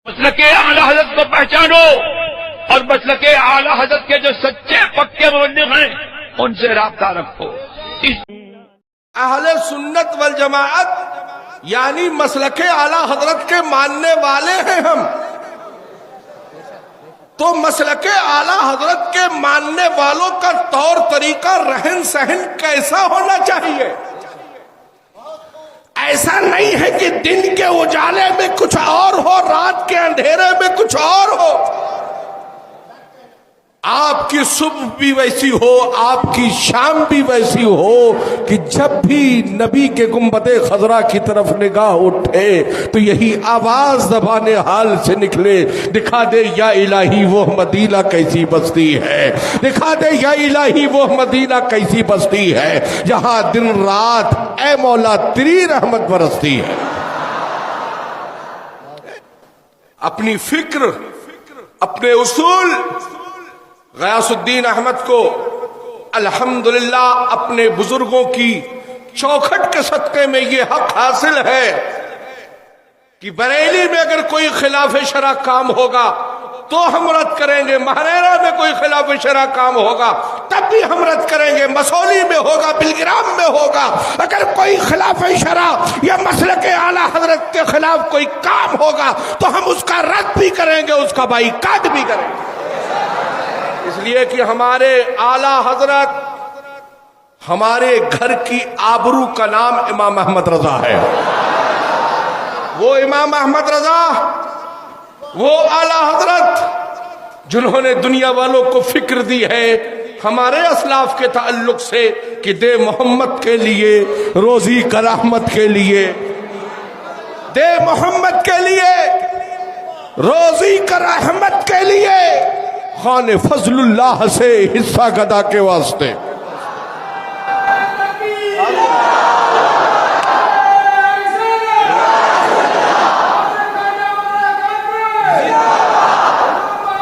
مسلک اعلی حضرت کو پہچانو اور مسلک اعلی حضرت کے جو سچے پکے مبلغ ہیں ان سے رابطہ رکھو۔ اہل سنت والجماعت یعنی مسلک اعلی حضرت کے ماننے والے ہیں ہم، تو مسلک اعلی حضرت کے ماننے والوں کا طور طریقہ رہن سہن کیسا ہونا چاہیے؟ ایسا نہیں ہے کہ دن کے اجالے میں کچھ اور ہو، رات کے اندھیرے میں کچھ اور ہو۔ آپ کی صبح بھی ویسی ہو، آپ کی شام بھی ویسی ہو کہ جب بھی نبی کے گنبد خضرا کی طرف نگاہ اٹھے تو یہی آواز زبان حال سے نکلے، دکھا دے یا الہی وہ مدینہ کیسی بستی ہے، دکھا دے یا الہی وہ مدینہ کیسی بستی ہے جہاں دن رات اے مولا تیری رحمت برستی ہے۔ اپنی فکر، اپنے اصول، غیاث الدین احمد کو الحمدللہ اپنے بزرگوں کی چوکھٹ کے صدقے میں یہ حق حاصل ہے کہ بریلی میں اگر کوئی خلاف شرع کام ہوگا تو ہم رد کریں گے، مہریرہ میں کوئی خلاف شرع کام ہوگا تب بھی ہم رد کریں گے، مسولی میں ہوگا، بلگرام میں ہوگا، اگر کوئی خلاف شرع یا مسلک اعلی حضرت کے خلاف کوئی کام ہوگا تو ہم اس کا رد بھی کریں گے، اس کا بائیکاٹ بھی کریں گے۔ اس لیے کہ ہمارے اعلی حضرت، ہمارے گھر کی آبرو کا نام امام احمد رضا ہے۔ وہ امام احمد رضا، وہ اعلی حضرت جنہوں نے دنیا والوں کو فکر دی ہے ہمارے اسلاف کے تعلق سے کہ دے محمد کے لیے، روزی کا رحمت کے لیے، دے محمد کے لیے، روزی کا رحمت کے لیے، خان فضل اللہ سے حصہ گدا کے واسطے۔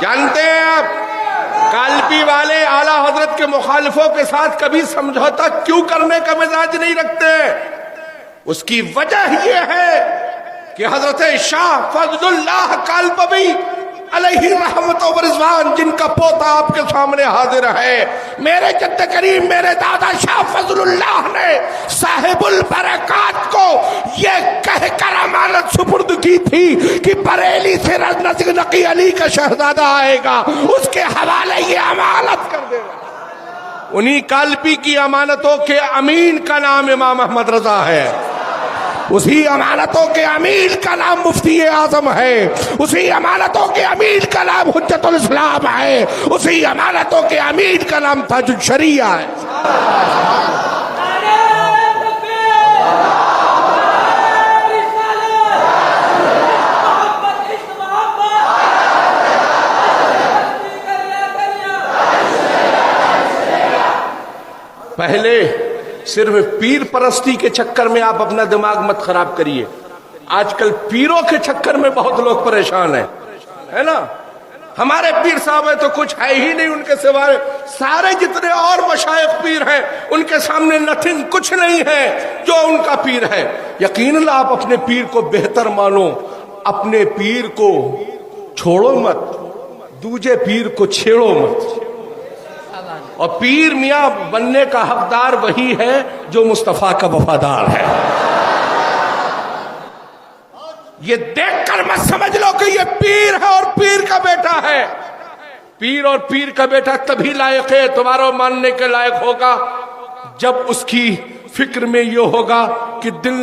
جانتے ہیں آپ کالپی والے اعلی حضرت کے مخالفوں کے ساتھ کبھی سمجھوتا کیوں کرنے کا مزاج نہیں رکھتے؟ اس کی وجہ یہ ہے کہ حضرت شاہ فضل اللہ کالپوی علیہ رحمت و رضوان، جن کا پوتا آپ کے سامنے حاضر ہے، میرے جد کریم میرے دادا شاہ فضل اللہ نے صاحب البرکات کو یہ کہہ کر امانت سپرد کی تھی کہ بریلی سے نقی علی کا شہزادہ آئے گا، اس کے حوالے یہ امانت کر دے گا۔ انہی کالپی کی امانتوں کے امین کا نام امام احمد رضا ہے، اسی امانتوں کے امیر کا نام مفتی اعظم ہے، اسی امانتوں کے امیر کا نام حجت الاسلام ہے، اسی امانتوں کے امیر کا نام تاج الشریعہ ہے۔ پہلے صرف پیر پرستی کے چکر میں آپ اپنا دماغ مت خراب کریے، آج کل پیروں کے چکر میں بہت لوگ پریشان ہیں، ہے نا؟ ہمارے پیر صاحب ہیں تو کچھ ہے ہی نہیں ان کے سوائے، سارے جتنے اور مشائخ پیر ہیں ان کے سامنے نتھنگ، کچھ نہیں ہے جو ان کا پیر ہے۔ یقیناً آپ اپنے پیر کو بہتر مانو، اپنے پیر کو چھوڑو مت، دوجے پیر کو چھیڑو مت۔ اور پیر میاں بننے کا حقدار وہی ہے جو مصطفیٰ کا وفادار ہے۔ یہ دیکھ کر مت سمجھ لو کہ یہ پیر ہے اور پیر کا بیٹا ہے۔ پیر اور پیر کا بیٹا تبھی لائق ہے، تمہارا ماننے کے لائق ہوگا جب اس کی فکر میں یہ ہوگا کہ دل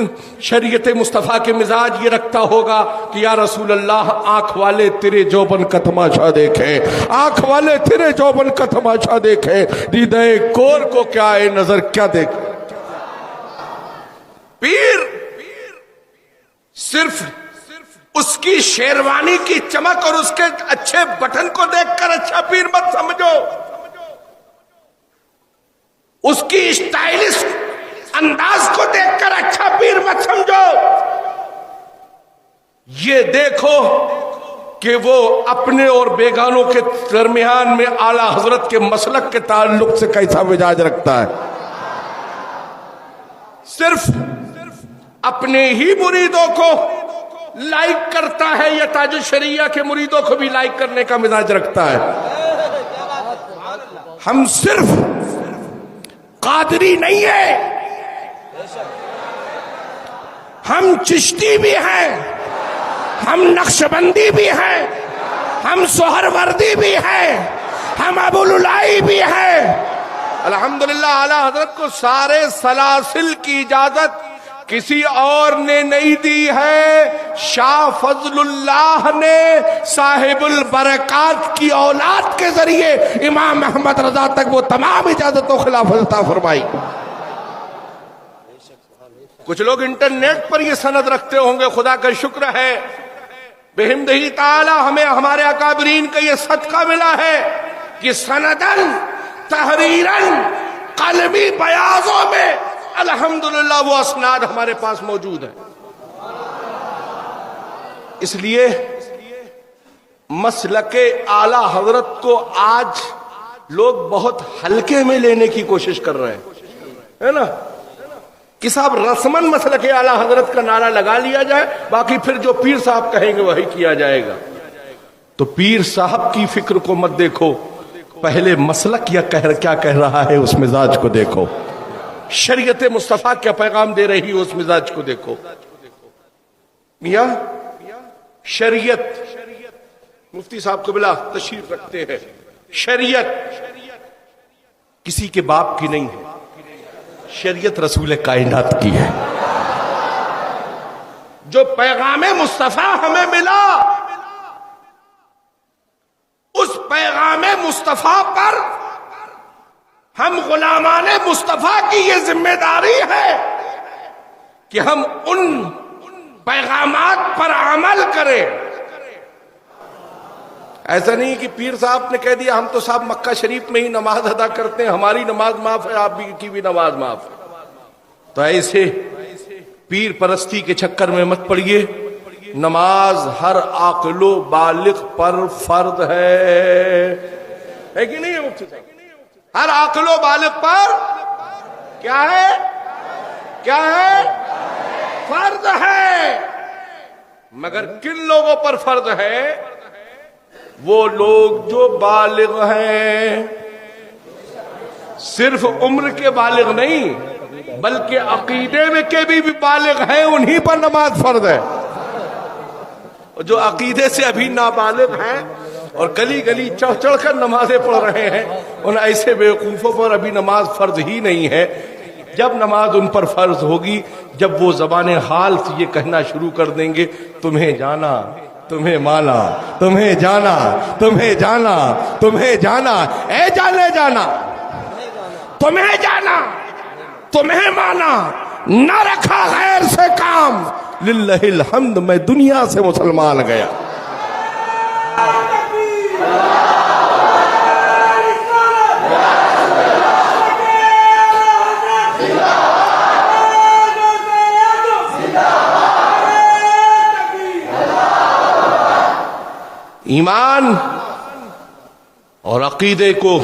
شریعت مصطفیٰ کے مزاج یہ رکھتا ہوگا کہ یا رسول اللہ آنکھ والے تیرے جوبن کا تماشا دیکھیں، آنکھ والے تیرے جوبن کا تماشا دیکھیں، دیدہ کور کو کیا ہے نظر کیا دیکھ۔ پیر صرف اس کی شیروانی کی چمک اور اس کے اچھے بٹن کو دیکھ کر اچھا پیر مت سمجھو، اس کی اسٹائلش انداز کو دیکھ کر اچھا پیر مت سمجھو، یہ دیکھو کہ وہ اپنے اور بیگانوں کے درمیان میں اعلی حضرت کے مسلک کے تعلق سے کیسا مزاج رکھتا ہے۔ صرف اپنے ہی مریدوں کو لائک کرتا ہے یا تاج الشریعہ کے مریدوں کو بھی لائک کرنے کا مزاج رکھتا ہے؟ ہم صرف قادری نہیں ہیں، ہم چشتی بھی ہیں، ہم نقشبندی بھی ہیں، ہم سہروردی بھی ہیں، ہم ابوالعلائی بھی ہیں۔ الحمدللہ اعلیٰ حضرت کو سارے سلاسل کی اجازت کسی اور نے نہیں دی ہے، شاہ فضل اللہ نے صاحب البرکات کی اولاد کے ذریعے امام احمد رضا تک وہ تمام اجازت و خلافت عطا فرمائی۔ کچھ لوگ انٹرنیٹ پر یہ سند رکھتے ہوں گے، خدا کا شکر ہے بحمدہ تعالی ہمیں ہمارے اکابرین کا یہ صدقہ ملا ہے کہ سندن تحریرن قلمی بیاضوں میں الحمدللہ وہ اسناد ہمارے پاس موجود ہے۔ اس لیے مسلک اعلی حضرت کو آج لوگ بہت ہلکے میں لینے کی کوشش کر رہے ہیں، ہے نا کہ صاحب رسمن مسلک اعلی حضرت کا نعرہ لگا لیا جائے، باقی پھر جو پیر صاحب کہیں گے وہی کیا جائے گا۔ تو پیر صاحب کی فکر کو مت دیکھو، پہلے مسلک کیا کہہ رہا ہے اس مزاج کو دیکھو، شریعت مصطفیٰ کیا پیغام دے رہی ہے اس مزاج کو دیکھو۔ میاں شریعت، مفتی صاحب قبلہ تشریف رکھتے ہیں، شریعت کسی کے باپ کی نہیں ہے، شریعت رسول کائنات کی ہے۔ جو پیغام مصطفیٰ ہمیں ملا، اس پیغام مصطفیٰ پر ہم غلامان مصطفیٰ کی یہ ذمہ داری ہے کہ ہم ان پیغامات پر عمل کریں۔ ایسا نہیں کہ پیر صاحب نے کہہ دیا ہم تو صاحب مکہ شریف میں ہی نماز ادا کرتے ہیں، ہماری نماز معاف ہے، آپ کی بھی نماز معاف ہے۔ تو ایسے پیر پرستی کے چکر میں مت پڑیے، نماز ہر عاقل و بالغ پر فرض ہے کہ نہیں ہے مفتی صاحب؟ ہر عاقل و بالغ پر کیا ہے؟ کیا ہے؟ فرض ہے۔ مگر کن لوگوں پر فرض ہے؟ وہ لوگ جو بالغ ہیں، صرف عمر کے بالغ نہیں بلکہ عقیدے میں کے بھی بالغ ہیں، انہی پر نماز فرض ہے۔ جو عقیدے سے ابھی نابالغ ہیں اور گلی گلی چڑھ چڑھ کر نمازیں پڑھ رہے ہیں، ان ایسے بیوقوفوں پر ابھی نماز فرض ہی نہیں ہے۔ جب نماز ان پر فرض ہوگی، جب وہ زبان حال سے یہ کہنا شروع کر دیں گے تمہیں جانا، تمہیں مانا، تمہیں جانا، تمہیں جانا، تمہیں جانا، اے جانے جانا، تمہیں جانا، تمہیں مانا، نہ رکھا غیر سے کام، للہ الحمد میں دنیا سے مسلمان گیا۔ ایمان اور عقیدے کو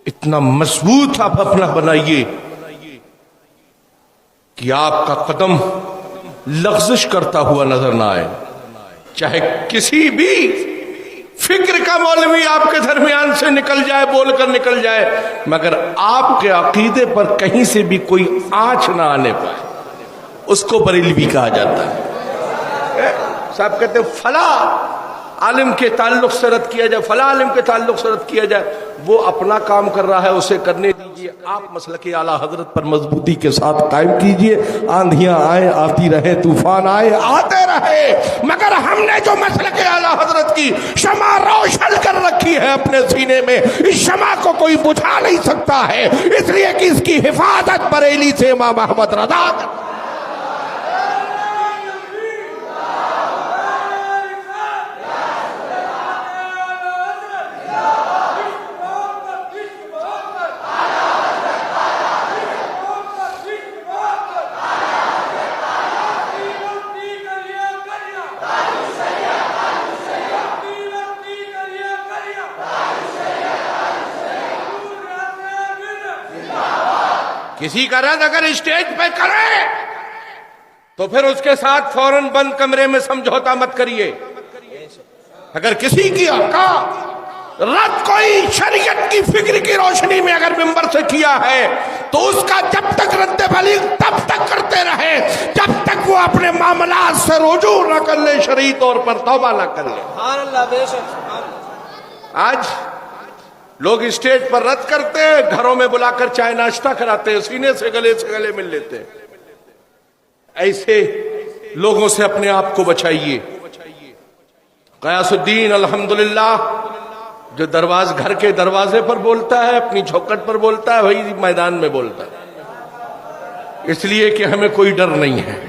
اتنا مضبوط آپ اپنا بنائیے کہ آپ کا قدم لغزش کرتا ہوا نظر نہ آئے، چاہے کسی بھی فکر کا مولوی آپ کے درمیان سے نکل جائے، بول کر نکل جائے، مگر آپ کے عقیدے پر کہیں سے بھی کوئی آنچ نہ آنے پائے، اس کو بریلوی کہا جاتا ہے۔ صاحب کہتے ہیں فلاں عالم کے تعلق سے رد کیا جائے، فلاں عالم کے تعلق سے رد کیا جائے، وہ اپنا کام کر رہا ہے، اسے کرنے دیجئے، آپ مسلک اعلیٰ حضرت پر مضبوطی کے ساتھ قائم کیجئے۔ آندھیاں آئیں آتی رہے، طوفان آئے آتے رہے، مگر ہم نے جو مسلک اعلیٰ حضرت کی شمع روشن کر رکھی ہے اپنے سینے میں، اس شمع کو کوئی بجھا نہیں سکتا ہے، اس لیے کہ اس کی حفاظت بریلی سے امام احمد رضا۔ کسی کا رد اگر اسٹیج پہ کرے تو تو پھر اس کے ساتھ فوراً بند کمرے میں سمجھوتا مت کریے. اگر کسی کی کا رد کوئی شریعت کی فکر کی روشنی میں اگر ممبر سے کیا ہے تو اس کا جب تک رد بلیغ تب تک کرتے رہے جب تک وہ اپنے معاملات سے رجوع نہ کر لے، شرعی طور پر توبہ نہ کر لے. سبحان اللہ، بے شک. آج لوگ اسٹیج پر رد کرتے ہیں، گھروں میں بلا کر چائے ناشتہ کراتے ہیں، سینے سے گلے مل لیتے ہیں. ایسے لوگوں سے اپنے آپ کو بچائیے. غیاث الدین الحمدللہ جو گھر کے دروازے پر بولتا ہے، اپنی چوکھٹ پر بولتا ہے، وہی میدان میں بولتا ہے. اس لیے کہ ہمیں کوئی ڈر نہیں ہے،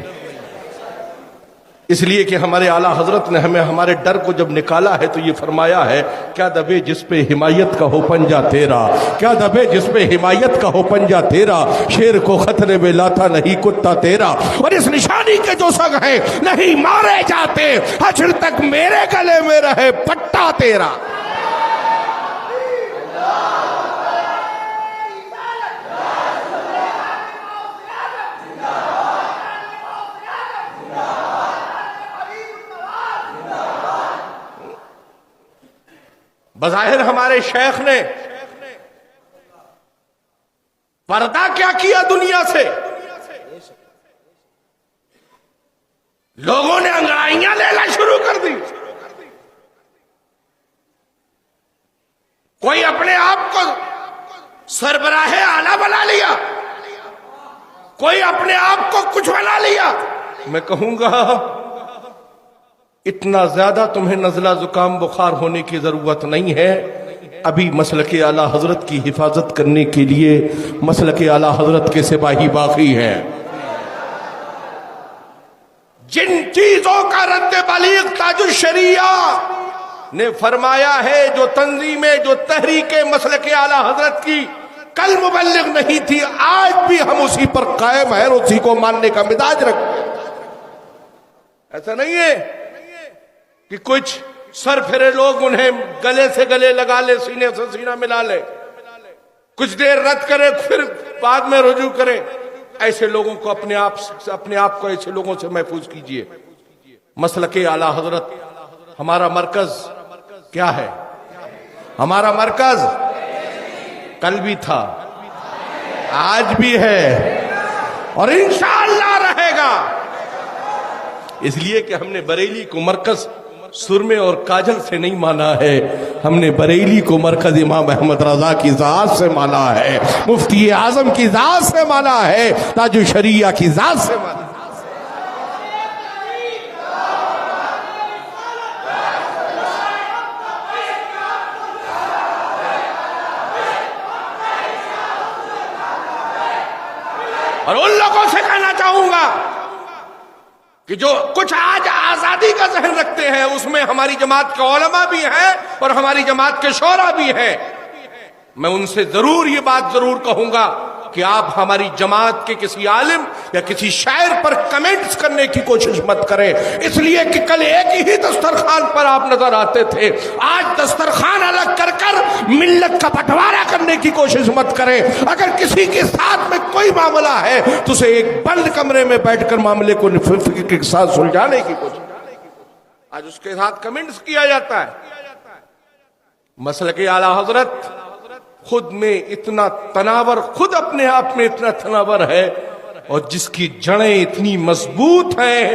اس لیے کہ ہمارے اعلیٰ حضرت نے ہمیں ہمارے ڈر کو جب نکالا ہے تو یہ فرمایا ہے، کیا دبے جس پہ حمایت کا ہو پنجہ تیرا، کیا دبے جس پہ حمایت کا ہو پنجہ تیرا، شیر کو خطرے میں لاتا نہیں کتا تیرا. اور اس نشانی کے جو سگ ہیں نہیں مارے جاتے، حشر تک میرے گلے میں رہے پٹا تیرا. بظاہر ہمارے شیخ نے پردہ کیا کیا دنیا سے، لوگوں نے انگڑائیاں لینا شروع کر دی. کوئی اپنے آپ کو سربراہ اعلیٰ بنا لیا، کوئی اپنے آپ کو کچھ بنا لیا. میں کہوں گا اتنا زیادہ تمہیں نزلہ زکام بخار ہونے کی ضرورت نہیں ہے. ابھی مسلک اعلیٰ حضرت کی حفاظت کرنے کے لیے مسلک اعلیٰ حضرت کے سپاہی باقی ہیں. جن چیزوں کا رد بلیغ تاج الشریعہ نے فرمایا ہے، جو تنظیمیں، جو تحریک مسلک اعلیٰ حضرت کی کل مبلغ نہیں تھی، آج بھی ہم اسی پر قائم ہیں اور اسی کو ماننے کا مزاج رکھتے ہیں. ایسا نہیں ہے کہ کچھ سر پھرے لوگ انہیں گلے سے گلے لگا لے، سینے سے سینہ ملا لے، کچھ دیر رد کرے پھر بعد میں رجوع کرے. ایسے لوگوں کو اپنے آپ کو ایسے لوگوں سے محفوظ کیجئے. مسلک اعلیٰ حضرت ہمارا مرکز کیا ہے؟ ہمارا مرکز کل بھی تھا، آج بھی ہے اور انشاءاللہ رہے گا. اس لیے کہ ہم نے بریلی کو مرکز سرمے اور کاجل سے نہیں مانا ہے، ہم نے بریلی کو مرکز امام احمد رضا کی ذات سے مانا ہے، مفتی اعظم کی ذات سے مانا ہے، تاج الشریعہ کی ذات سے مانا ہے. اور ان لوگوں سے کہنا چاہوں گا کہ جو کچھ آج آزادی کا ذہن رکھتے ہیں، اس میں ہماری جماعت کے علماء بھی ہیں اور ہماری جماعت کے شورا بھی ہیں. میں ان سے ضرور یہ بات ضرور کہوں گا کہ آپ ہماری جماعت کے کسی عالم یا کسی شاعر پر کمنٹس کرنے کی کوشش مت کریں، اس لیے کہ کل ایک ہی دسترخوان پر آپ نظر آتے تھے. آج دسترخوان الگ کر کر ملت کا بٹوارا کرنے کی کوشش مت کریں. اگر کسی کے ساتھ میں کوئی معاملہ ہے تو اسے ایک بند کمرے میں بیٹھ کر معاملے کو فکر کے ساتھ سلجھانے کی کوشش. آج اس کے ساتھ کمنٹس کیا جاتا ہے. مسلک اعلیٰ حضرت خود میں اتنا تناور، خود اپنے آپ میں اتنا تناور ہے اور جس کی جڑیں اتنی مضبوط ہیں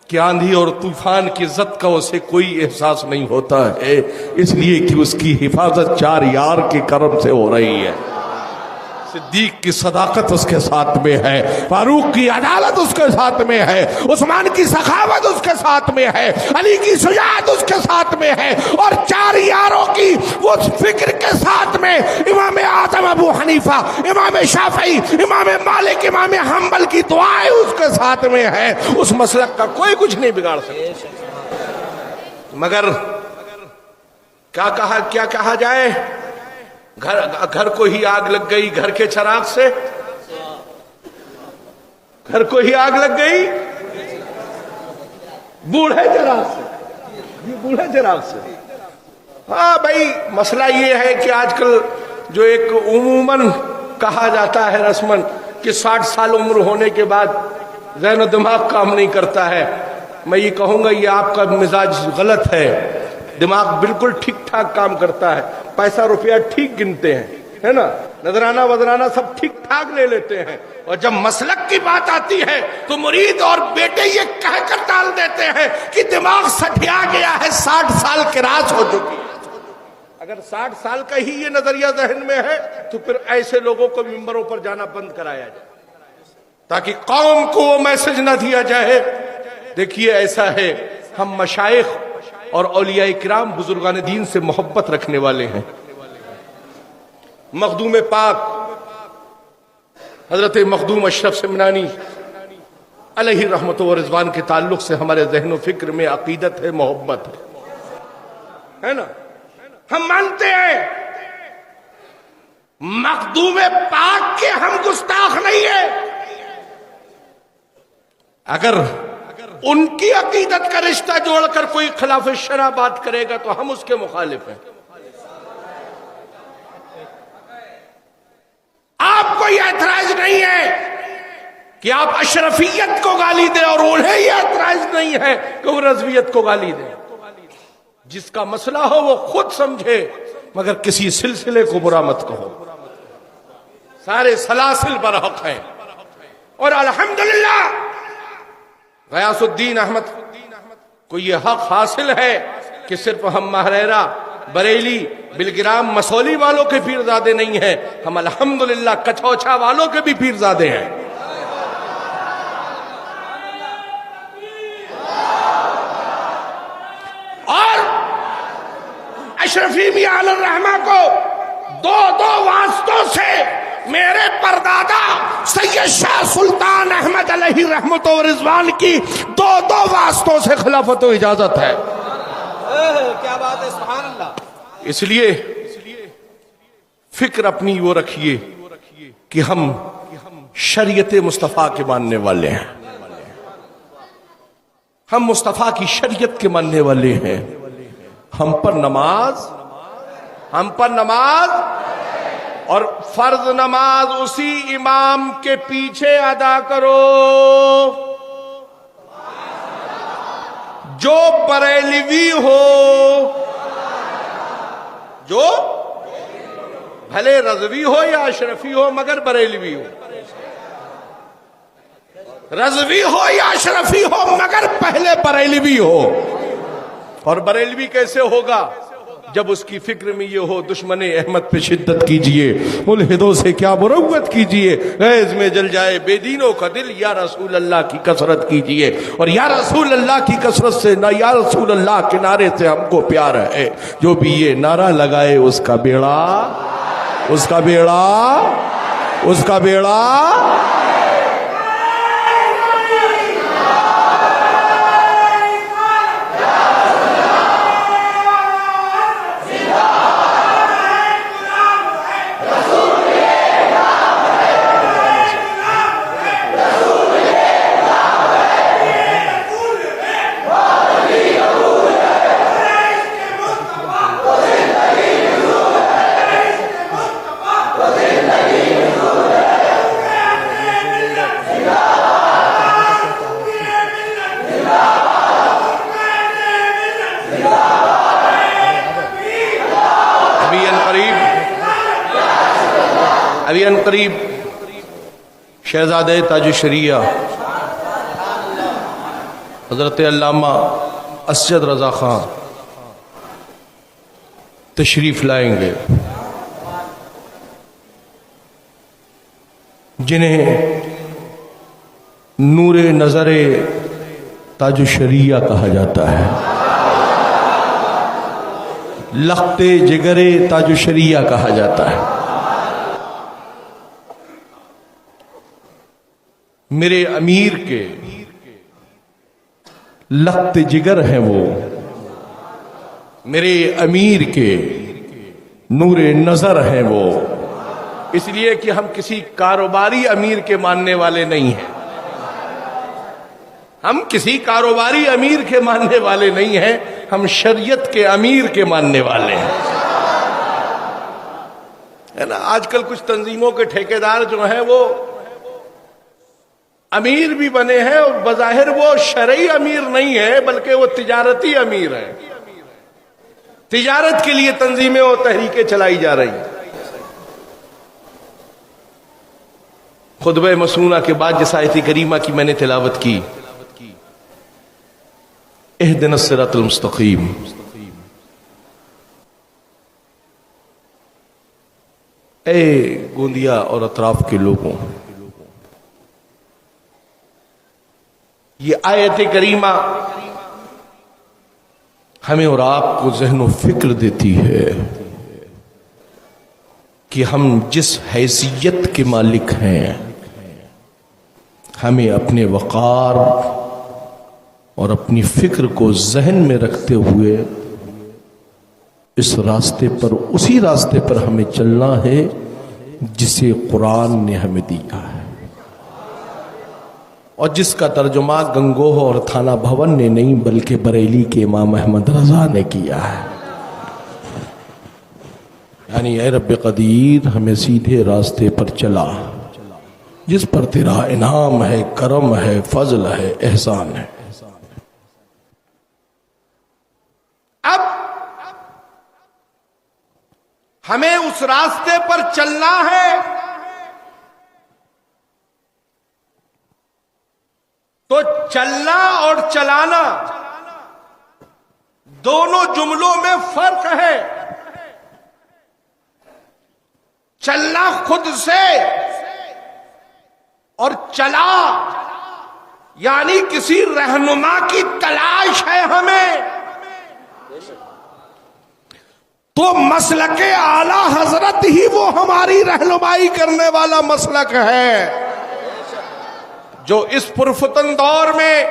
کہ آندھی اور طوفان کی زد کا اسے کوئی احساس نہیں ہوتا ہے، اس لیے کہ اس کی حفاظت چار یار کے کرم سے ہو رہی ہے. صدیق کی صداقت اس کے ساتھ میں ہے، فاروق کی عدالت اس کے ساتھ میں ہے، عثمان کی سخاوت اس کے ساتھ میں ہے، علی کی شجاعت اس کے ساتھ میں ہے، اور چار یاروں کی اس فکر کے ساتھ میں امام اعظم ابو حنیفہ، امام شافعی، امام مالک، امام حنبل کی دعائیں اس کے ساتھ میں ہے. اس مسلک کا کوئی کچھ نہیں بگاڑ سکتا. مگر کیا کہا جائے، گھر کو ہی آگ لگ گئی گھر کے چراغ سے، گھر کو ہی آگ لگ گئی بوڑھے چراغ سے. ہاں بھائی، مسئلہ یہ ہے کہ آج کل جو ایک عموماً کہا جاتا ہے رسماً کہ 60 سال عمر ہونے کے بعد ذہن و دماغ کام نہیں کرتا ہے. میں یہ کہوں گا یہ آپ کا مزاج غلط ہے. دماغ بالکل ٹھیک ٹھاک کام کرتا ہے, پیسہ روپیہ ٹھیک گنتے ہیں, ہے نا, نذرانہ وذرانہ سب ٹھیک ٹھاک لے لیتے ہیں, اور جب مسلک کی بات آتی ہے تو مرید اور بیٹے یہ کہہ کر ٹال دیتے ہیں کہ دماغ سٹیا گیا ہے, 60 سال کے راس ہو چکی ہے. اگر 60 سال کا ہی یہ نظریہ ذہن میں ہے تو پھر ایسے لوگوں کو ممبروں پر جانا بند کرایا جائے تاکہ قوم کو وہ میسج نہ دیا جائے. دیکھیے ایسا ہے, ہم مشائخ اور اولیاء کرام بزرگان دین سے محبت رکھنے والے ہیں. مخدوم پاک حضرت مخدوم اشرف سمنانی علیہ رحمت و رضوان کے تعلق سے ہمارے ذہن و فکر میں عقیدت ہے, محبت ہے نا. ہم مانتے ہیں مخدوم پاک کے ہم گستاخ نہیں ہیں. اگر ان کی عقیدت کا رشتہ جوڑ کر کوئی خلاف شرع بات کرے گا تو ہم اس کے مخالف ہیں. آپ کو یہ اعتراض نہیں ہے کہ آپ اشرفیت کو گالی دیں, اور انہیں یہ اعتراض نہیں ہے کہ وہ رضویت کو گالی دیں. جس کا مسئلہ ہو وہ خود سمجھے, مگر کسی سلسلے کو برا مت کہو. سارے سلاسل برحق ہیں, اور الحمدللہ غیاث الدین احمد کو یہ حق حاصل ہے کہ صرف ہم ماہریرہ, بریلی, بلگرام, مسولی والوں کے پیرزادے نہیں ہیں, ہم الحمدللہ کچھوچھا والوں کے بھی پیرزادے ہیں. اور اشرفی میاں علی الرحمہ کو دو واسطوں سے میرے پردادا سید شاہ سلطان احمد علیہ رحمت و رضوان کی دو واسطوں سے خلافت و اجازت ہے. کیا بات ہے, سبحان اللہ. اس لیے فکر اپنی وہ رکھیے کہ ہم شریعت مصطفیٰ کے ماننے والے ہیں, ہم مصطفیٰ کی شریعت کے ماننے والے ہیں. ہم پر نماز اور فرض نماز اسی امام کے پیچھے ادا کرو جو بریلوی ہو, جو بھلے رضوی ہو یا اشرفی ہو مگر بریلوی ہو, رضوی ہو یا اشرفی ہو مگر پہلے بریلوی ہو. اور بریلوی کیسے ہوگا؟ جب اس کی فکر میں یہ ہو دشمن احمد پہ شدت کیجئے, ملحدوں سے کیا مروت کیجئے, غیظ میں جل جائے بے دینوں کا دل, یا رسول اللہ کی کثرت کیجئے. اور یا رسول اللہ کی کثرت سے نہ یا رسول اللہ کے نعرے سے ہم کو پیار ہے. جو بھی یہ نعرہ لگائے اس کا بیڑا ابھی ان قریب شہزادہ تاج الشریعہ حضرت علامہ اسجد رضا خان تشریف لائیں گے, جنہیں نور نظر تاج الشریعہ کہا جاتا ہے, لخت جگر تاج الشریعہ کہا جاتا ہے. میرے امیر کے لخت جگر ہیں وہ, میرے امیر کے نور نظر ہیں وہ. اس لیے کہ ہم کسی کاروباری امیر کے ماننے والے نہیں ہیں, ہم کسی کاروباری امیر کے ماننے والے نہیں ہیں, ہم شریعت کے امیر کے ماننے والے ہیں. ہے نا, آج کل کچھ تنظیموں کے ٹھیکیدار جو ہیں وہ امیر بھی بنے ہیں اور بظاہر وہ شرعی امیر نہیں ہے بلکہ وہ تجارتی امیر ہے. تجارت کے لیے تنظیمیں اور تحریکیں چلائی جا رہی ہیں. خطبہ مسنونہ کے بعد جس آیت کریمہ کی میں نے تلاوت کی، اہدنا الصراط المستقیم، اے گوندیا اور اطراف کے لوگوں، یہ آیت کریمہ ہمیں اور آپ کو ذہن و فکر دیتی ہے کہ ہم جس حیثیت کے مالک ہیں ہمیں اپنے وقار اور اپنی فکر کو ذہن میں رکھتے ہوئے اس راستے پر، اسی راستے پر ہمیں چلنا ہے جسے قرآن نے ہمیں دیا ہے اور جس کا ترجمہ گنگوہ اور تھانہ بھون نے نہیں بلکہ بریلی کے امام احمد رضا نے کیا ہے. یعنی اے رب قدیر ہمیں سیدھے راستے پر چلا جس پر تیرا انعام ہے، کرم ہے، فضل ہے، احسان ہے. اب ہمیں اس راستے پر چلنا ہے تو چلنا اور چلانا دونوں جملوں میں فرق ہے. چلنا خود سے اور چلا یعنی کسی رہنما کی تلاش ہے ہمیں. تو مسلک اعلی حضرت ہی وہ ہماری رہنمائی کرنے والا مسلک ہے جو اس پرفتن دور میں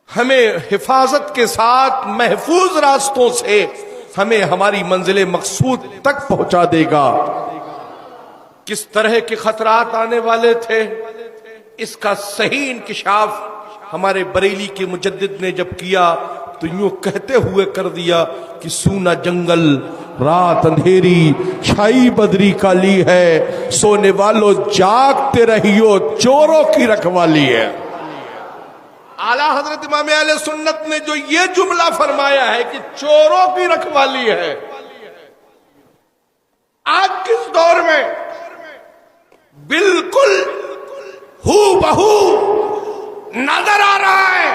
ہمیں حفاظت کے ساتھ محفوظ راستوں سے ہمیں ہماری منزل مقصود تک پہنچا دے گا. کس طرح کے خطرات آنے والے تھے اس کا صحیح انکشاف ہمارے بریلی کے مجدد نے جب کیا تو یوں کہتے ہوئے کر دیا کہ سونا جنگل رات اندھیری چھائی بدری کالی ہے، سونے والوں جاگتے رہیو چوروں کی رکھوالی ہے. اعلیٰ حضرت امام اہل سنت نے جو یہ جملہ فرمایا ہے کہ چوروں کی رکھوالی ہے، آج کس دور میں بالکل ہو بہو نظر آ رہا ہے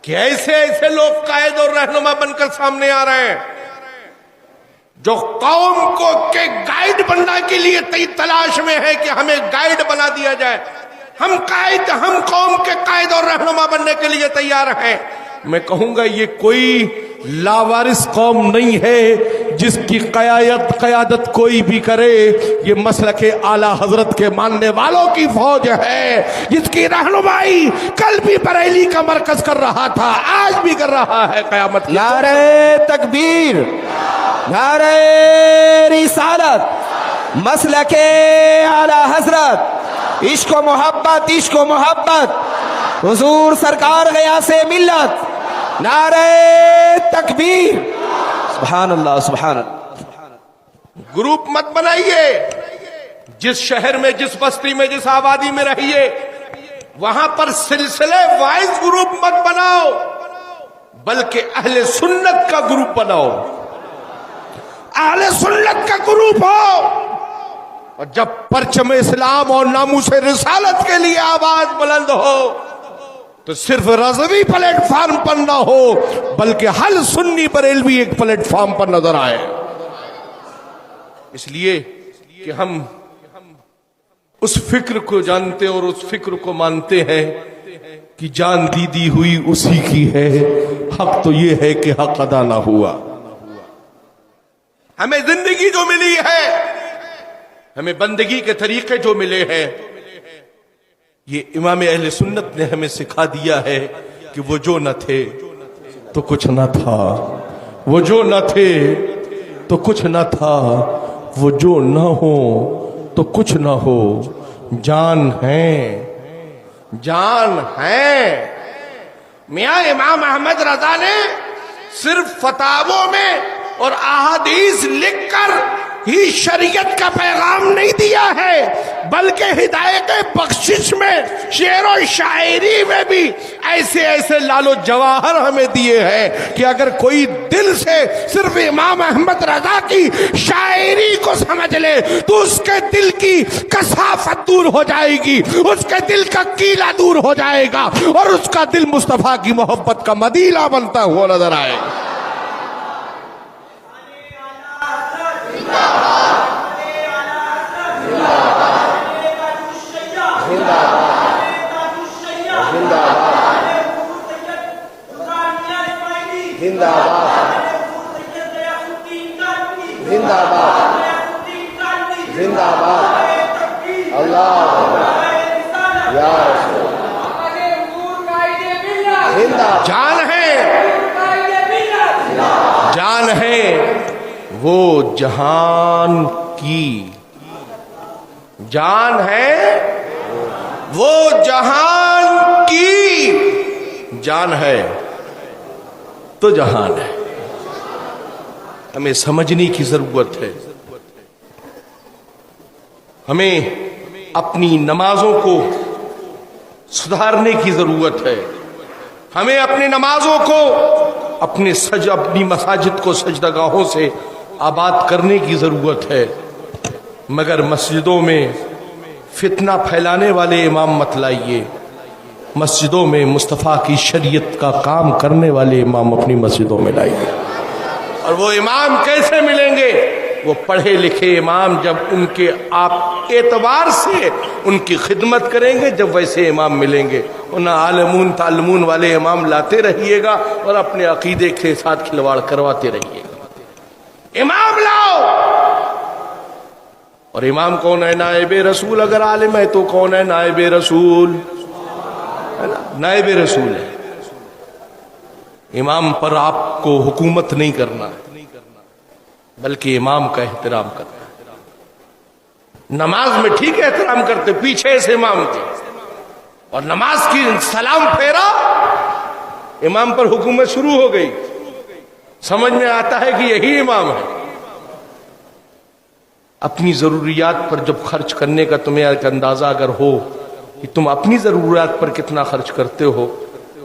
کہ ایسے ایسے لوگ قائد اور رہنما بن کر سامنے آ رہے ہیں جو قوم کو کے گائیڈ بننے کے لیے تلاش میں ہے کہ ہمیں گائیڈ بنا دیا جائے. ہم قوم کے قائد اور رہنما بننے کے لیے تیار ہیں. میں کہوں گا یہ کوئی لاوارث قوم نہیں ہے جس کی قیادت کوئی بھی کرے، یہ مسلک اعلی حضرت کے ماننے والوں کی فوج ہے جس کی رہنمائی کل بھی بریلی کا مرکز کر رہا تھا، آج بھی کر رہا ہے قیامت. نعرہ تکبیر، نعرہ رسالت، مسلک اعلی حضرت، عشق و محبت، عشق و محبت، حضور سرکار غیاث ملت، نعرہ تکبیر. سبحان اللہ، سبحان اللہ. گروپ مت بنائیے. جس شہر میں، جس بستی میں، جس آبادی میں رہیے وہاں پر سلسلے وائز گروپ مت بناؤ بلکہ اہل سنت کا گروپ بناؤ. اہل سنت کا گروپ ہو اور جب پرچم اسلام اور ناموس رسالت کے لیے آواز بلند ہو تو صرف رضوی پلیٹ فارم پر نہ ہو بلکہ ہر سنی بریلوی ایک پلیٹ فارم پر نظر آئے. اس لیے کہ ہم اس فکر کو جانتے اور اس فکر کو مانتے ہیں کہ جان دی ہوئی اسی کی ہے. حق تو یہ ہے کہ حق ادا نہ ہوا. ہمیں زندگی جو ملی ہے، ہمیں بندگی کے طریقے جو ملے ہیں، یہ امام اہل سنت نے ہمیں سکھا دیا ہے کہ وہ جو نہ تھے تو کچھ نہ تھا، وہ جو نہ تھے تو کچھ نہ تھا، وہ جو نہ ہو تو کچھ نہ ہو. جان ہے، جان ہے. میاں امام احمد رضا نے صرف فتاووں میں اور احادیث لکھ کر ہی شریعت کا پیغام نہیں دیا ہے بلکہ ہدایت بخشش میں شعر و شاعری میں بھی ایسے ایسے لال و جواہر ہمیں دیے ہیں کہ اگر کوئی دل سے صرف امام احمد رضا کی شاعری کو سمجھ لے تو اس کے دل کی کثافت دور ہو جائے گی، اس کے دل کا کیلا دور ہو جائے گا اور اس کا دل مصطفیٰ کی محبت کا مدینہ بنتا ہوا نظر آئے گا۔ زندہ باد، زندہ باد، اللہ یا رسول جان ہے وہ جہان کی، جان ہے وہ جہان کی، جان ہے تو جہان ہے۔ ہمیں سمجھنے کی ضرورت ہے، ہمیں اپنی نمازوں کو سدھارنے کی ضرورت ہے، ہمیں اپنی نمازوں کو اپنی مساجد کو سجدگاہوں سے آباد کرنے کی ضرورت ہے، مگر مسجدوں میں فتنہ پھیلانے والے امام مت لائیے، مسجدوں میں مصطفیٰ کی شریعت کا کام کرنے والے امام اپنی مسجدوں میں لائیے۔ اور وہ امام کیسے ملیں گے؟ وہ پڑھے لکھے امام جب ان کے آپ اعتبار سے ان کی خدمت کریں گے، جب ویسے امام ملیں گے، ورنہ عالمون تعلمون والے امام لاتے رہیے گا اور اپنے عقیدے کے ساتھ کھلواڑ کرواتے رہیے گا۔ امام لاؤ، اور امام کون ہے؟ نائب رسول۔ اگر عالم ہے تو کون ہے؟ نائب رسول، نائب رسول ہے۔ امام پر آپ کو حکومت نہیں کرنا بلکہ امام کا احترام کرنا۔ نماز میں ٹھیک ہے احترام کرتے، پیچھے سے امام کے، اور نماز کی سلام پھیرا، امام پر حکومت شروع ہو گئی۔ سمجھ میں آتا ہے کہ یہی امام ہے۔ اپنی ضروریات پر جب خرچ کرنے کا تمہیں ایک اندازہ اگر ہو کہ تم اپنی ضروریات پر کتنا خرچ کرتے ہو،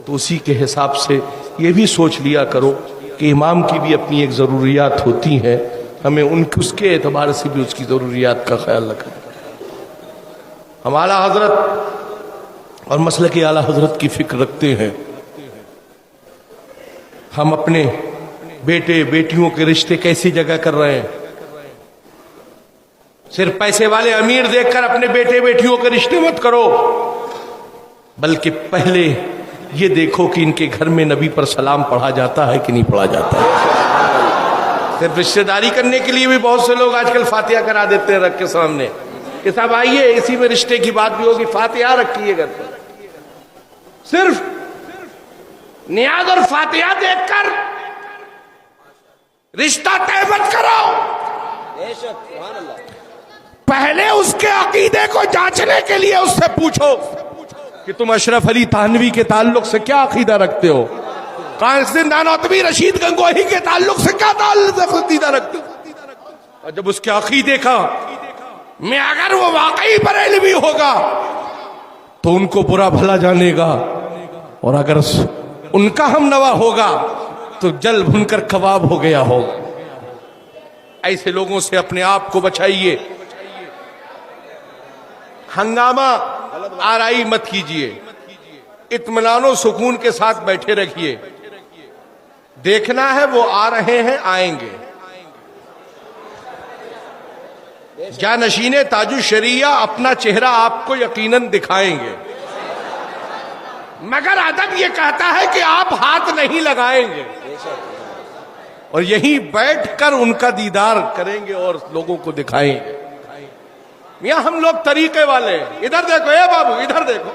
تو اسی کے حساب سے یہ بھی سوچ لیا کرو کہ امام کی بھی اپنی ایک ضروریات ہوتی ہیں، ہمیں اس کے اعتبار سے بھی اس کی ضروریات کا خیال رکھنا۔ ہم اعلیٰ حضرت اور مسلک اعلیٰ حضرت کی فکر رکھتے ہیں۔ ہم اپنے بیٹے بیٹیوں کے رشتے کیسی جگہ کر رہے ہیں؟ صرف پیسے والے امیر دیکھ کر اپنے بیٹے بیٹیوں کے رشتے مت کرو، بلکہ پہلے یہ دیکھو کہ ان کے گھر میں نبی پر سلام پڑھا جاتا ہے کہ نہیں پڑھا جاتا ہے۔ صرف رشتہ داری کرنے کے لیے بھی بہت سے لوگ آج کل فاتحہ کرا دیتے ہیں رکھ کے سامنے کہ صاحب آئیے اسی میں رشتے کی بات بھی ہوگی، فاتحہ رکھیے گھر پر۔ صرف نیاز اور فاتحہ دیکھ کر رشتہ طے مت کرو، پہلے اس کے عقیدے کو جانچنے کے لیے اس سے پوچھو کہ تم اشرف علی تھانوی کے تعلق سے کیا عقیدہ رکھتے ہو، قاسم نانوتوی رشید گنگوہی کے تعلق سے کیا عقیدہ رکھتے ہو۔ اور جب اس کے عقیدے کا میں اگر وہ واقعی بریلوی ہوگا تو ان کو برا بھلا جانے گا، اور اگر ان کا ہم نوا ہوگا تو جل بھن کر کباب ہو گیا ہوگا۔ ایسے لوگوں سے اپنے آپ کو بچائیے، ہنگامہ آرائی مت کیجئے، اطمینان و سکون کے ساتھ بیٹھے رکھیے۔ دیکھنا ہے وہ آ رہے ہیں، آئیں گے۔ جانشین تاج الشریعہ اپنا چہرہ آپ کو یقیناً دکھائیں گے، مگر ادب یہ کہتا ہے کہ آپ ہاتھ نہیں لگائیں گے، اور یہیں بیٹھ کر ان کا دیدار کریں گے اور لوگوں کو دکھائیں گے۔ یہاں ہم لوگ طریقے والے ہیں، ادھر دیکھو، اے بابو ادھر دیکھو،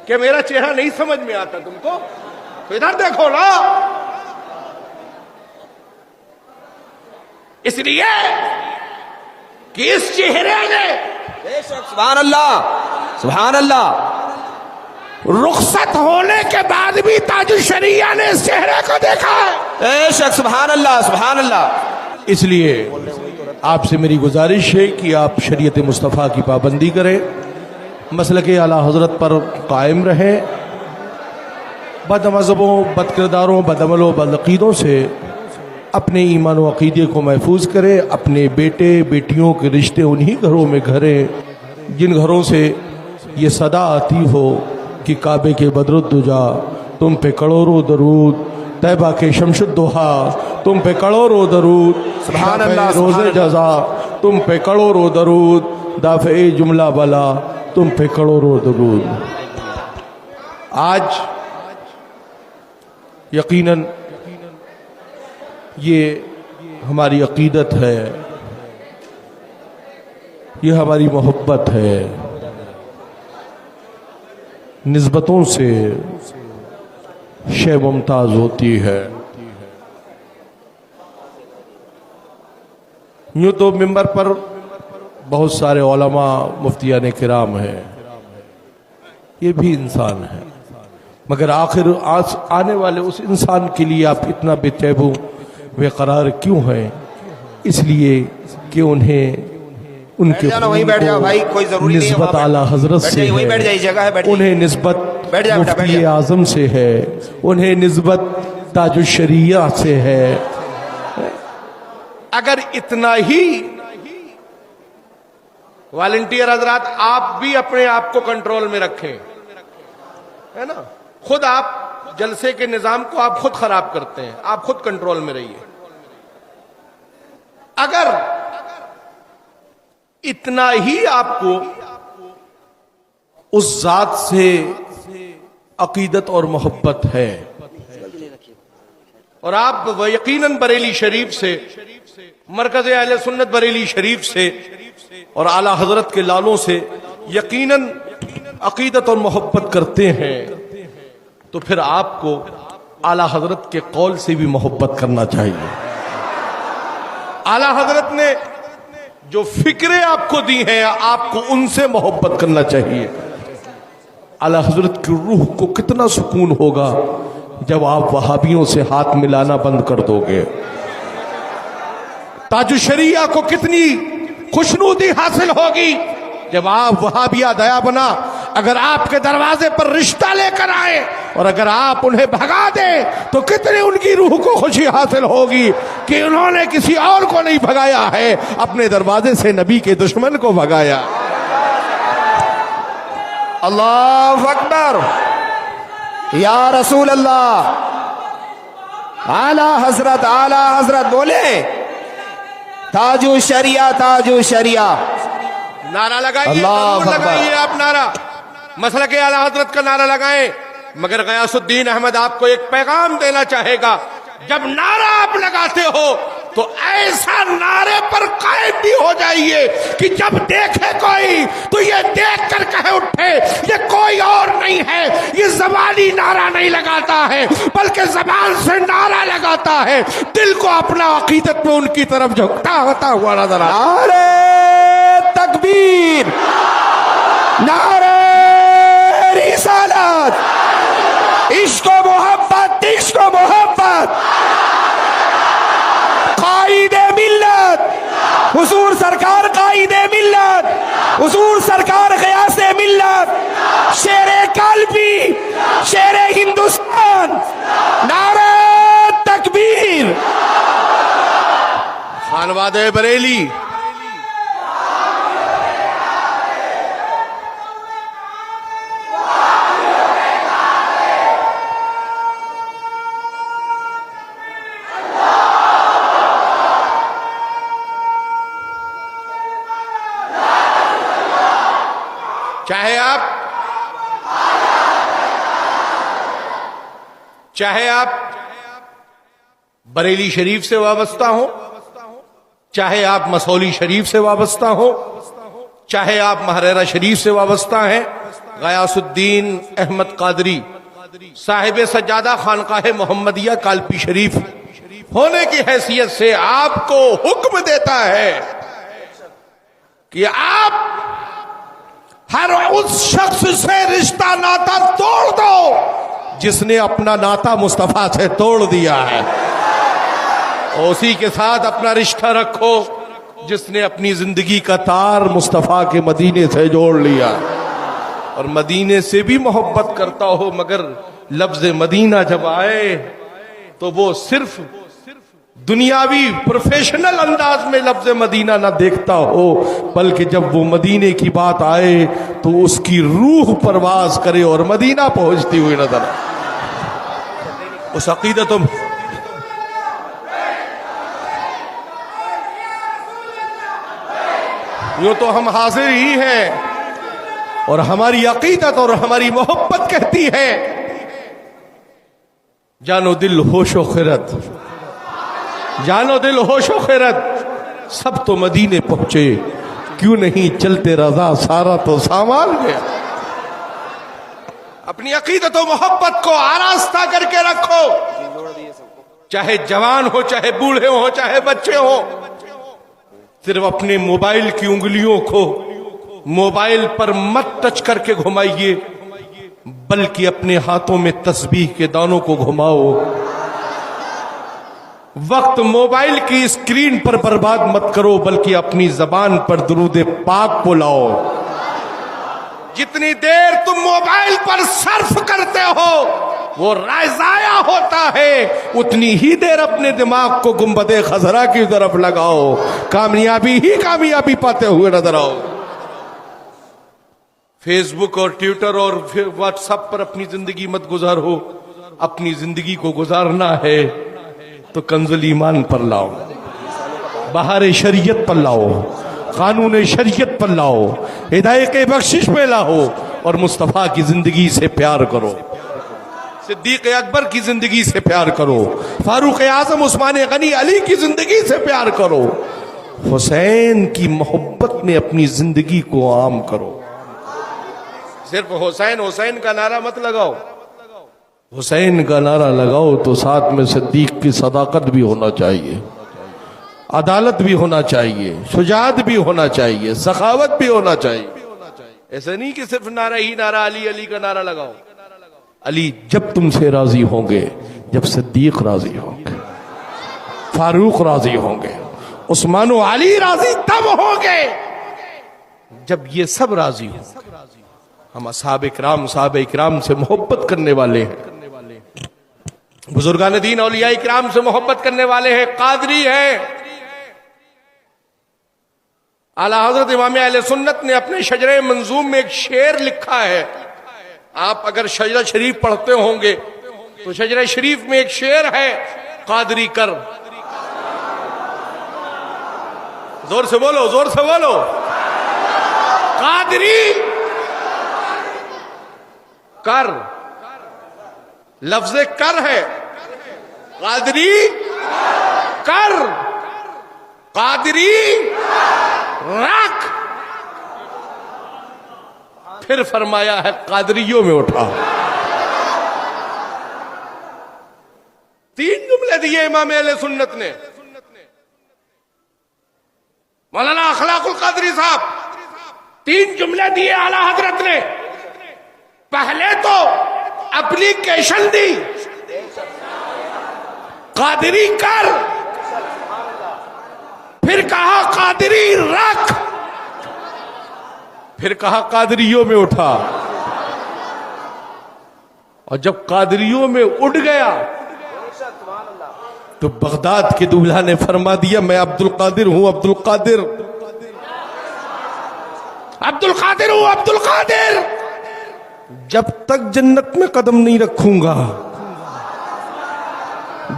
کہ میرا چہرہ نہیں سمجھ میں آتا تم کو تو ادھر دیکھو نا۔ اس لیے کہ اس چہرے نے سبحان اللہ سبحان اللہ، رخصت ہونے کے بعد بھی تاج الشریعہ نے اس چہرے کو دیکھا ہے۔ بے شک سبحان اللہ سبحان اللہ۔ اس لیے آپ سے میری گزارش ہے کہ آپ شریعت مصطفیٰ کی پابندی کریں، مسلک اعلیٰ حضرت پر قائم رہیں، بد مذہبوں، بد کرداروں، بد عملوں، بد عقیدوں سے اپنے ایمان و عقیدے کو محفوظ کریں، اپنے بیٹے بیٹیوں کے رشتے انہی گھروں میں گھریں جن گھروں سے یہ صدا آتی ہو کہ کعبے کے بدر الدجا تم پہ کروڑوں درود، طیبہ کے شمس الضحا تم پہ کروڑوں درود، سبحان اللہ، روز سبحان اللہ۔ جزا تم پہ کروڑوں درود، دافع جملہ بلا تم پہ کروڑوں درود۔ آج یقیناً یہ ہماری عقیدت ہے، یہ ہماری محبت ہے، نسبتوں سے شے ممتاز ہوتی ہے۔ یوں تو ممبر پر بہت سارے علماء مفتیان کرام ہیں، یہ بھی انسان ہے، مگر آخر آنے والے اس انسان کے لیے آپ اتنا بے چیب و بے قرار کیوں ہیں؟ اس لیے کہ انہیں ان کے وہیں بیٹھ جاؤ بھائی، کوئی ضروری نہیں ہے نسبت وہاں اعلیٰ حضرت بیٹھ سے جائیے، وہیں بیٹھ ہے، جائیے، جگہ ہے، بیٹھ جائیے۔ انہیں نسبت بیٹھ جائے بیٹا، بیٹھ مفتی جائے۔ اعظم سے ہے، انہیں نسبت تاج الشریعہ سے ہے۔ اگر اتنا ہی والنٹیئر حضرات آپ بھی اپنے آپ کو کنٹرول میں رکھیں، ہے نا، خود آپ جلسے کے نظام کو آپ خود خراب کرتے ہیں، آپ خود کنٹرول میں رہیے۔ اگر اتنا ہی آپ کو اس ذات سے عقیدت اور محبت ہے اور آپ یقیناً بریلی شریف سے، مرکز اہل سنت بریلی شریف سے اور اعلیٰ حضرت کے لالوں سے یقیناً عقیدت اور محبت کرتے ہیں، تو پھر آپ کو اعلیٰ حضرت کے قول سے بھی محبت کرنا چاہیے۔ اعلیٰ حضرت نے جو فکریں آپ کو دی ہیں، آپ کو ان سے محبت کرنا چاہیے۔ اعلیٰ حضرت کی روح کو کتنا سکون ہوگا جب آپ وہابیوں سے ہاتھ ملانا بند کر دو گے، تاج الشریعہ کو کتنی خوشنودی حاصل ہوگی جب آپ وہابیہ دیا بنا اگر آپ کے دروازے پر رشتہ لے کر آئے اور اگر آپ انہیں بھگا دیں تو کتنی ان کی روح کو خوشی حاصل ہوگی کہ انہوں نے کسی اور کو نہیں بھگایا ہے، اپنے دروازے سے نبی کے دشمن کو بھگایا۔ اللہ اکبر، یا رسول اللہ، اعلی حضرت بولے تاج الشریعہ، تاج الشریعہ۔ نعرہ لگائیے، اللہ ضرور اکبر۔ لگائیے آپ نعرہ، مسلک اعلیٰ حضرت کا نعرہ لگائیں۔ مگر غیاث الدین احمد آپ کو ایک پیغام دینا چاہے گا، جب نعرہ آپ لگاتے ہو تو ایسا نعرے پر قائم بھی ہو جائیے کہ جب دیکھے کوئی تو یہ دیکھ کر کہے اٹھے یہ کوئی اور نہیں ہے، یہ زبانی نعرہ نہیں لگاتا ہے بلکہ زبان سے نعرہ لگاتا ہے، دل کو اپنا عقیدت میں ان کی طرف جھکتا ہوتا ہوا نظر آتا۔ نعرہ تکبیر، نعرہ رسالت، عشق و محبت، عشق و محبت، قائد ملت حضور سرکار، قائد ملت حضور سرکار، غیاث ملت، شیر قلبی، شیر ہندوستان، نعرہ تکبیر۔ خانواد بریلی، چاہے آپ بریلی شریف سے وابستہ ہوں، چاہے آپ مسولی شریف سے وابستہ ہوں، چاہے آپ محررہ شریف سے وابستہ ہیں، غیاث الدین احمد قادری صاحب سجادہ خانقاہ محمدیہ کالپی شریف ہونے کی حیثیت سے آپ کو حکم دیتا ہے کہ آپ ہر اس شخص سے رشتہ ناتا توڑ دو جس نے اپنا ناتا مصطفیٰ سے توڑ دیا ہے، اور اسی کے ساتھ اپنا رشتہ رکھو جس نے اپنی زندگی کا تار مصطفیٰ کے مدینے سے جوڑ لیا اور مدینے سے بھی محبت کرتا ہو، مگر لفظ مدینہ جب آئے تو وہ صرف دنیاوی پروفیشنل انداز میں لفظ مدینہ نہ دیکھتا ہو، بلکہ جب وہ مدینے کی بات آئے تو اس کی روح پرواز کرے اور مدینہ پہنچتی ہوئی نظر آئے۔ اس عقیدت یوں تو ہم حاضر ہی ہیں، اور ہماری عقیدت اور ہماری محبت کہتی ہے جانو دل ہوش و خرد، جانو دل ہوش و خرد، سب تو مدینے پہنچے، کیوں نہیں چلتے رضا سارا تو سامان گیا۔ اپنی عقیدت و محبت کو آراستہ کر کے رکھو، چاہے جوان ہو، چاہے بوڑھے ہو، چاہے بچے ہو، صرف اپنے موبائل کی انگلیوں کو موبائل پر مت ٹچ کر کے گھمائیے، بلکہ اپنے ہاتھوں میں تسبیح کے دانوں کو گھماؤ۔ وقت موبائل کی اسکرین پر برباد مت کرو، بلکہ اپنی زبان پر درود پاک کو لاؤ۔ جتنی دیر تم موبائل پر صرف کرتے ہو وہ ضائع ہوتا ہے، اتنی ہی دیر اپنے دماغ کو گنبد خضرا کی طرف لگاؤ، کامیابی ہی کامیابی پاتے ہوئے نظر آؤ۔ فیس بک اور ٹویٹر اور واٹس ایپ پر اپنی زندگی مت گزارو، اپنی زندگی کو گزارنا ہے تو کنز ایمان پر لاؤ، بہار شریعت پر لاؤ، قانون شریعت پر لاؤ، ہدایت کے بخشش میں لاؤ، اور مصطفیٰ کی زندگی سے پیار کرو، صدیق اکبر کی زندگی سے پیار کرو، فاروق اعظم عثمان غنی علی کی زندگی سے پیار کرو، حسین کی محبت میں اپنی زندگی کو عام کرو۔ صرف حسین حسین کا نعرہ مت لگاؤ، حسین کا نعرہ لگاؤ تو ساتھ میں صدیق کی صداقت بھی ہونا چاہیے، عدالت بھی ہونا چاہیے، شجاعت بھی ہونا چاہیے، سخاوت بھی ہونا چاہیے۔ ایسا نہیں کہ صرف نعرہ ہی نعرہ علی علی کا نعرہ لگاؤ۔ علی جب تم سے راضی ہوں گے جب صدیق راضی ہوں گے، فاروق راضی ہوں گے، عثمان و علی راضی تب ہوں گے جب یہ سب راضی ہوں گے۔ ہم اصحاب اکرام سے محبت کرنے والے ہیں، بزرگان دین اولیاء اکرام سے محبت کرنے والے ہیں، قادری ہیں۔ اعلیٰ حضرت امام اہل سنت نے اپنے شجرہ منظوم میں ایک شعر لکھا ہے، آپ اگر شجرہ شریف پڑھتے ہوں گے تو شجرہ شریف میں ایک شعر ہے، قادری کر، زور سے بولو، زور سے بولو، قادری کر، لفظ کر ہے، قادری کر، قادری رکھ، پھر فرمایا ہے قادریوں میں اٹھا۔ تین جملے دیے امام اہل سنت نے، مولانا اخلاق القادری صاحب، تین جملے دیے اعلیٰ حضرت نے۔ پہلے تو اپلیکیشن دی، قادری کر، پھر کہا قادری رکھ، پھر کہا قادریوں میں اٹھا، اور جب قادریوں میں اٹھ گیا تو بغداد کے دولہا نے فرما دیا میں عبد القادر ہوں، عبد القادر، عبد القادر ہوں، عبد القادر، جب تک جنت میں قدم نہیں رکھوں گا،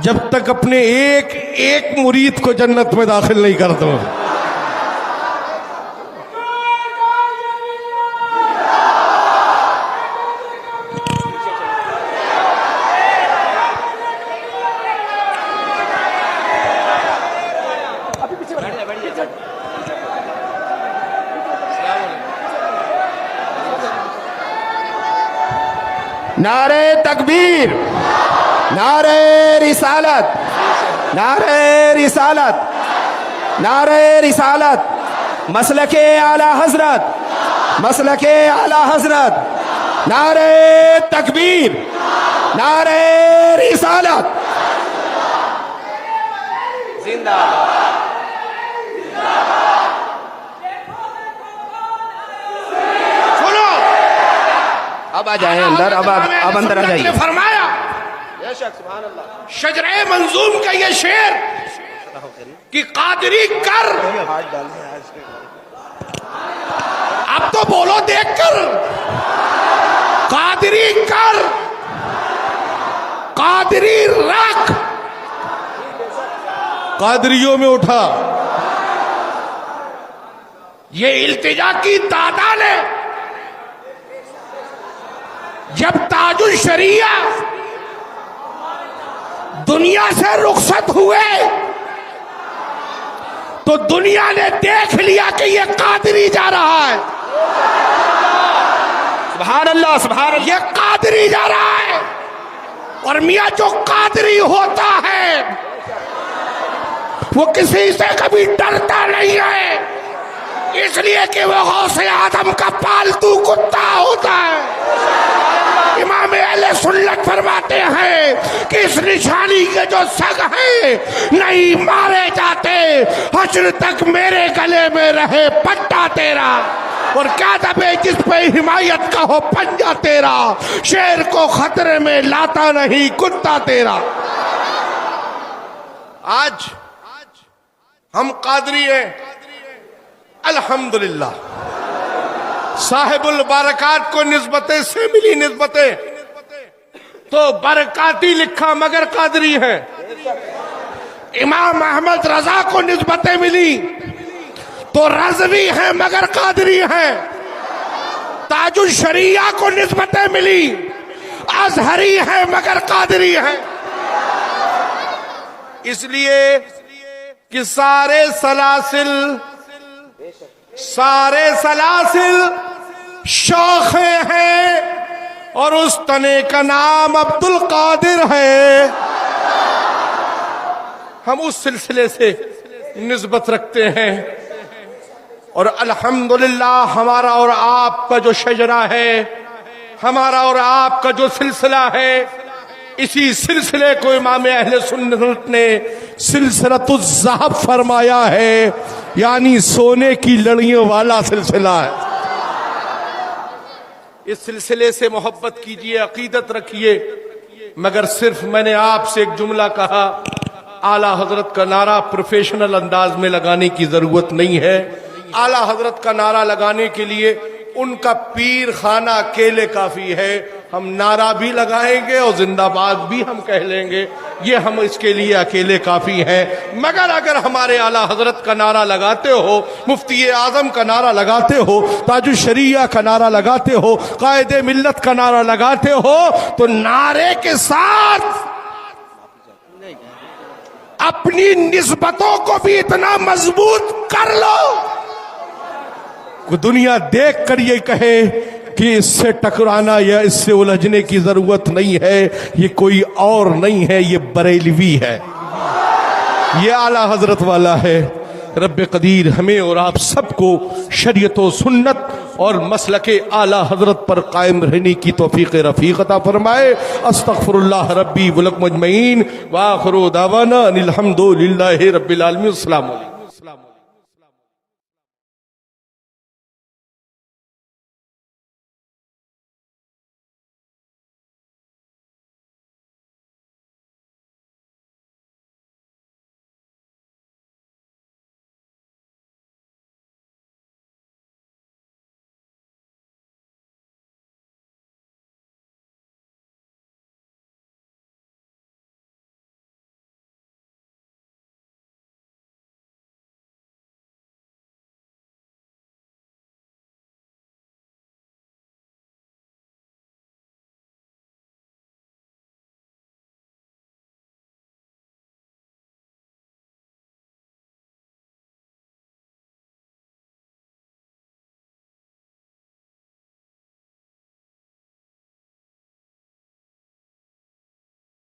جب تک اپنے ایک مرید کو جنت میں داخل نہیں کر دوں۔ نعرہ تکبیر، نعرہ رسالت، نعرہ رسالت، نعرہ رسالت، مسلک اعلیٰ حضرت، مسلک اعلیٰ حضرت، نعرہ تکبیر، نعرہ رسالت، سنو، اب آ جائیں اندر، اب اندر آ جائیے. نے فرمایا شجرہ منظوم کا یہ شعر کہ قادری کر، اب تو بولو دیکھ کر، قادری کر، قادری رکھ، قادریوں میں اٹھا. یہ التجا کی دادا نے جب تاج الشریعہ دنیا سے رخصت ہوئے تو دنیا نے دیکھ لیا کہ یہ قادری جا رہا ہے. سبحان اللہ، سبحان اللہ. یہ قادری جا رہا ہے. اور میاں جو قادری ہوتا ہے وہ کسی سے کبھی ڈرتا نہیں ہے، اس لیے کہ وہ غوث آدم کا پالتو کتا ہوتا ہے. امام اہل سنت فرماتے ہیں کہ اس نشانی کے جو سگ ہیں نہیں مارے جاتے، حشر تک میرے گلے میں رہے پٹا تیرا، اور کیا دبے جس پہ حمایت کا ہو پنجہ تیرا، شیر کو خطرے میں لاتا نہیں کتا تیرا. آج ہم قادری ہیں الحمدللہ. صاحب البرکات کو نسبتیں سے ملی نسبتیں، تو برکاتی لکھا مگر قادری ہیں. امام احمد رضا کو نسبتیں ملی تو رضوی ہیں مگر قادری ہیں. تاج الشریعہ کو نسبتیں ملی، ازہری ہیں مگر قادری ہیں. اس لیے کہ سارے سلاسل شاخیں ہیں اور اس تنے کا نام عبد القادر ہے. ہم اس سلسلے سے نسبت رکھتے ہیں، اور الحمدللہ ہمارا اور آپ کا جو شجرہ ہے، ہمارا اور آپ کا جو سلسلہ ہے، اسی سلسلے کو امام اہل سنت نے سلسلۃ الذہب فرمایا ہے، یعنی سونے کی لڑیوں والا سلسلہ ہے. اس سلسلے سے محبت کیجئے، عقیدت رکھیے. مگر صرف میں نے آپ سے ایک جملہ کہا، اعلیٰ حضرت کا نعرہ پروفیشنل انداز میں لگانے کی ضرورت نہیں ہے. اعلیٰ حضرت کا نعرہ لگانے کے لیے ان کا پیر خانہ اکیلے کافی ہے. ہم نعرہ بھی لگائیں گے اور زندہ باد بھی ہم کہہ لیں گے، یہ ہم اس کے لیے اکیلے کافی ہیں. مگر اگر ہمارے اعلیٰ حضرت کا نعرہ لگاتے ہو، مفتی اعظم کا نعرہ لگاتے ہو، تاج الشریعہ کا نعرہ لگاتے ہو، قائد ملت کا نعرہ لگاتے ہو، تو نعرے کے ساتھ اپنی نسبتوں کو بھی اتنا مضبوط کر لو کہ دنیا دیکھ کر یہ کہے کہ اس سے ٹکرانا یا اس سے الجھنے کی ضرورت نہیں ہے، یہ کوئی اور نہیں ہے، یہ بریلوی ہے، یہ اعلیٰ حضرت والا ہے. رب قدیر ہمیں اور آپ سب کو شریعت و سنت اور مسلک اعلیٰ حضرت پر قائم رہنے کی توفیق رفیق عطا فرمائے. استغفر اللہ ربی ولکم اجمعین، وآخر دعوانا ان الحمد للہ رب العالمین. السلام علیکم.